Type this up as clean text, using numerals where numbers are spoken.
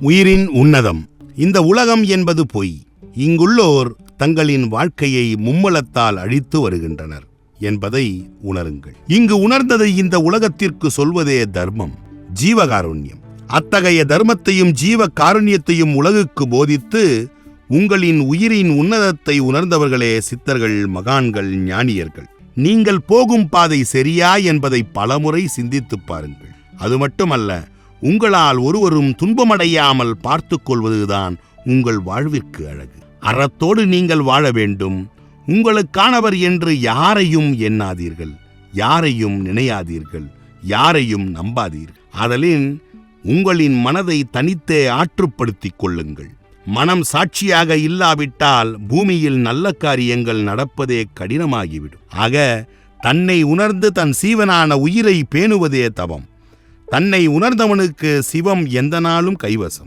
உயிரின் உன்னதம். இந்த உலகம் என்பது பொய். இங்குள்ளோர் தங்களின் வாழ்க்கையை மும்மலத்தால் அழித்து வருகின்றனர் என்பதை உணருங்கள். இங்கு உணர்ந்ததை இந்த உலகத்திற்கு சொல்வதே தர்மம், ஜீவகாருண்யம். அத்தகைய தர்மத்தையும் ஜீவ காருண்யத்தையும் உலகுக்கு போதித்து உங்களின் உயிரின் உன்னதத்தை உணர்ந்தவர்களே சித்தர்கள், மகான்கள், ஞானியர்கள். நீங்கள் போகும் பாதை சரியா என்பதை பலமுறை சிந்தித்துப் பாருங்கள். அது மட்டுமல்ல, உங்களால் ஒருவரும் துன்பமடையாமல் பார்த்துக் கொள்வதுதான் உங்கள் வாழ்விற்கு அழகு. அறத்தோடு நீங்கள் வாழ வேண்டும். உங்களுக்கானவர் என்று யாரையும் எண்ணாதீர்கள், யாரையும் நினையாதீர்கள், யாரையும் நம்பாதீர்கள். ஆதலின் உங்களின் மனதை தனித்தே ஆற்றுப்படுத்திக் கொள்ளுங்கள். மனம் சாட்சியாக இல்லாவிட்டால் பூமியில் நல்ல காரியங்கள் நடப்பதே கடினமாகிவிடும். ஆக தன்னை உணர்ந்து தன் சீவனான உயிரை பேணுவதே தவம். தன்னை உணர்ந்தவனுக்கு சிவம் எந்த நாளும் கைவசம்.